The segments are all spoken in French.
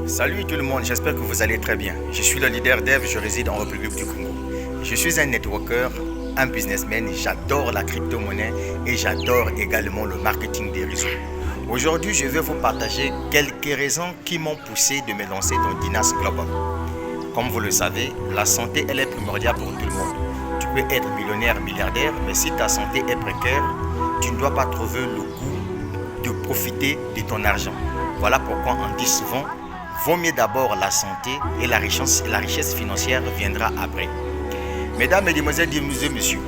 Salut tout le monde, j'espère que vous allez très bien. Je suis le leader Dev, je réside en République du Congo. Je suis un networker, un businessman, j'adore la crypto-monnaie et j'adore également le marketing des réseaux. Aujourd'hui, je vais vous partager quelques raisons qui m'ont poussé de me lancer dans Dinas Global. Comme vous le savez, la santé elle est primordiale pour tout le monde. Tu peux être millionnaire, milliardaire, mais si ta santé est précaire, tu ne dois pas trouver le goût de profiter de ton argent. Voilà pourquoi on dit souvent, vaut mieux d'abord la santé et la richesse financière viendra après. Mesdames, mesdemoiselles, messieurs,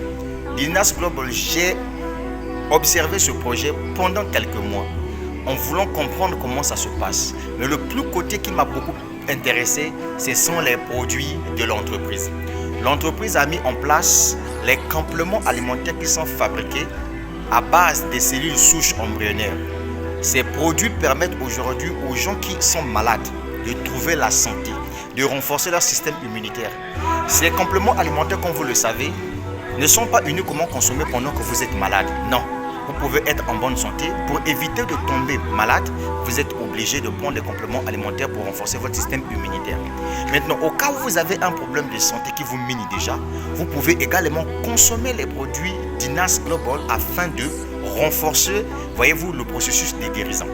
Dinas Global, j'ai observé ce projet pendant quelques mois en voulant comprendre comment ça se passe. Mais le plus côté qui m'a beaucoup intéressé, ce sont les produits de l'entreprise. L'entreprise a mis en place les compléments alimentaires qui sont fabriqués à base des cellules souches embryonnaires. Ces produits permettent aujourd'hui aux gens qui sont malades de trouver la santé, de renforcer leur système immunitaire. Ces compléments alimentaires, comme vous le savez, ne sont pas uniquement consommés pendant que vous êtes malade. Non, vous pouvez être en bonne santé. Pour éviter de tomber malade, vous êtes obligé de prendre des compléments alimentaires pour renforcer votre système immunitaire. Maintenant, au cas où vous avez un problème de santé qui vous mine déjà, vous pouvez également consommer les produits Dinas Global afin de renforcer, voyez-vous, le processus de guérison.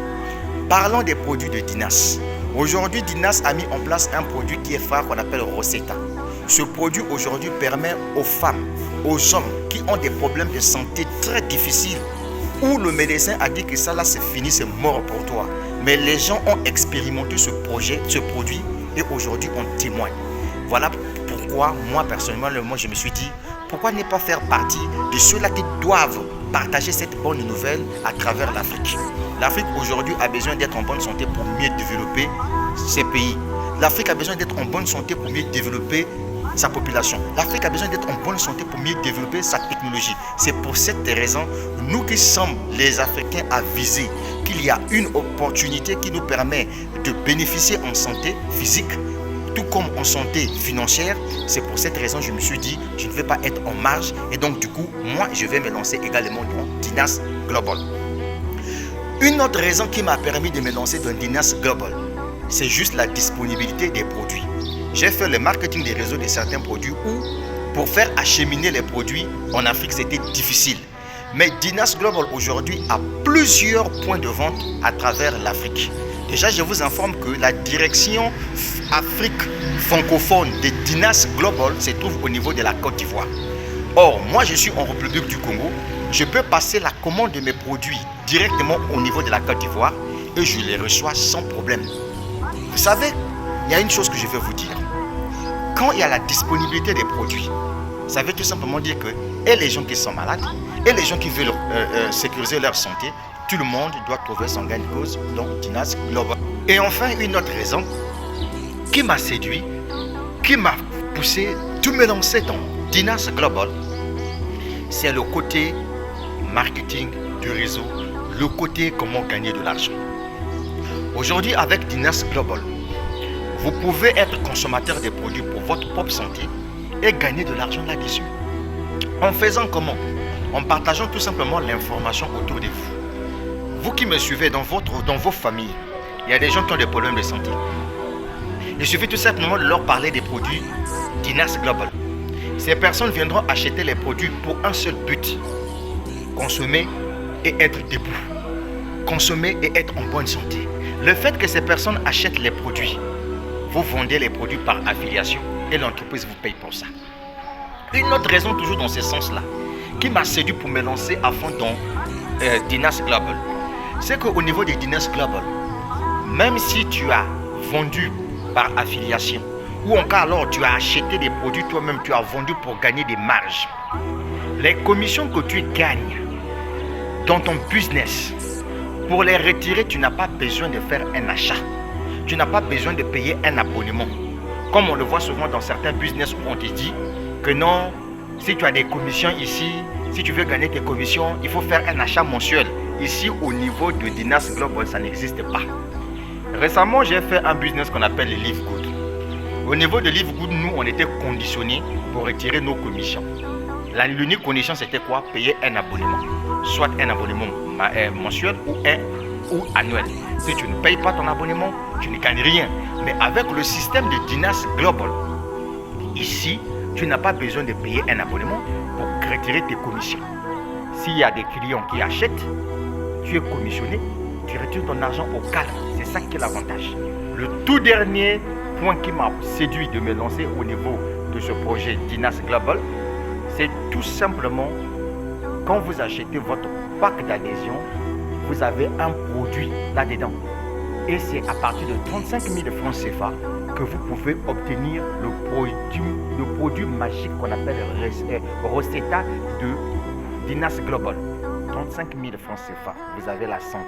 Parlons des produits de Dinas. Aujourd'hui, Dinas a mis en place un produit qui est phare qu'on appelle Rosetta. Ce produit aujourd'hui permet aux femmes, aux hommes qui ont des problèmes de santé très difficiles, où le médecin a dit que ça là c'est fini, c'est mort pour toi. Mais les gens ont expérimenté ce produit et aujourd'hui on témoigne. Voilà pourquoi moi personnellement, je me suis dit, pourquoi ne pas faire partie de ceux-là qui doivent partager cette bonne nouvelle à travers l'Afrique. L'Afrique aujourd'hui a besoin d'être en bonne santé pour mieux développer ses pays. L'Afrique a besoin d'être en bonne santé pour mieux développer sa population. L'Afrique a besoin d'être en bonne santé pour mieux développer sa technologie. C'est pour cette raison, nous qui sommes les Africains avisés qu'il y a une opportunité qui nous permet de bénéficier en santé physique, tout comme en santé financière. C'est pour cette raison que je me suis dit, je ne vais pas être en marge et donc du coup, moi je vais me lancer également dans Dinas Global. Une autre raison qui m'a permis de me lancer dans Dinas Global, c'est juste la disponibilité des produits. J'ai fait le marketing des réseaux de certains produits où, pour faire acheminer les produits en Afrique, c'était difficile. Mais Dinas Global aujourd'hui a plusieurs points de vente à travers l'Afrique. Déjà, je vous informe que la direction Afrique francophone de Dinas Global se trouve au niveau de la Côte d'Ivoire. Or, moi je suis en République du Congo, je peux passer la commande de mes produits directement au niveau de la Côte d'Ivoire et je les reçois sans problème. Vous savez, il y a une chose que je vais vous dire. Quand il y a la disponibilité des produits, ça veut tout simplement dire que et les gens qui sont malades et les gens qui veulent sécuriser leur santé, tout le monde doit trouver son gain de cause dans Dinas Global. Et enfin, une autre raison qui m'a séduit, qui m'a poussé de me lancer dans Dinas Global, c'est le côté marketing du réseau, le côté comment gagner de l'argent. Aujourd'hui, avec Dinas Global, vous pouvez être consommateur des produits pour votre propre santé et gagner de l'argent là-dessus. En faisant comment? En partageant tout simplement l'information autour de vous. Vous qui me suivez dans vos familles, il y a des gens qui ont des problèmes de santé. Il suffit tout simplement de leur parler des produits Dinas Global. Ces personnes viendront acheter les produits pour un seul but: consommer et être debout. Consommer et être en bonne santé. Le fait que ces personnes achètent les produits, vous vendez les produits par affiliation et l'entreprise vous paye pour ça. Une autre raison toujours dans ce sens-là, qui m'a séduit pour me lancer à fond dans Dinas Global, c'est qu'au niveau de Dinas Global, même si tu as vendu par affiliation, ou encore alors tu as acheté des produits toi-même, tu as vendu pour gagner des marges, les commissions que tu gagnes dans ton business, pour les retirer, tu n'as pas besoin de faire un achat. Tu n'as pas besoin de payer un abonnement. Comme on le voit souvent dans certains business où on te dit que non, si tu as des commissions ici, si tu veux gagner tes commissions, il faut faire un achat mensuel. Ici, au niveau de Dinas Global, ça n'existe pas. Récemment, j'ai fait un business qu'on appelle le Live Good. Au niveau de Live Good, nous, on était conditionnés pour retirer nos commissions. L'unique condition, c'était quoi? Payer un abonnement. Soit un abonnement mensuel ou un ou annuel. Si tu ne payes pas ton abonnement, tu ne gagnes rien. Mais avec le système de Dynas Global, ici, tu n'as pas besoin de payer un abonnement pour retirer tes commissions. S'il y a des clients qui achètent, tu es commissionné, tu retires ton argent au calme. C'est ça qui est l'avantage. Le tout dernier point qui m'a séduit de me lancer au niveau de ce projet Dynas Global, c'est tout simplement quand vous achetez votre pack d'adhésion, vous avez un produit là-dedans. Et c'est à partir de 35 000 francs CFA que vous pouvez obtenir le produit magique qu'on appelle Rosetta de Dynas Global. 35 000 francs CFA, vous avez la santé.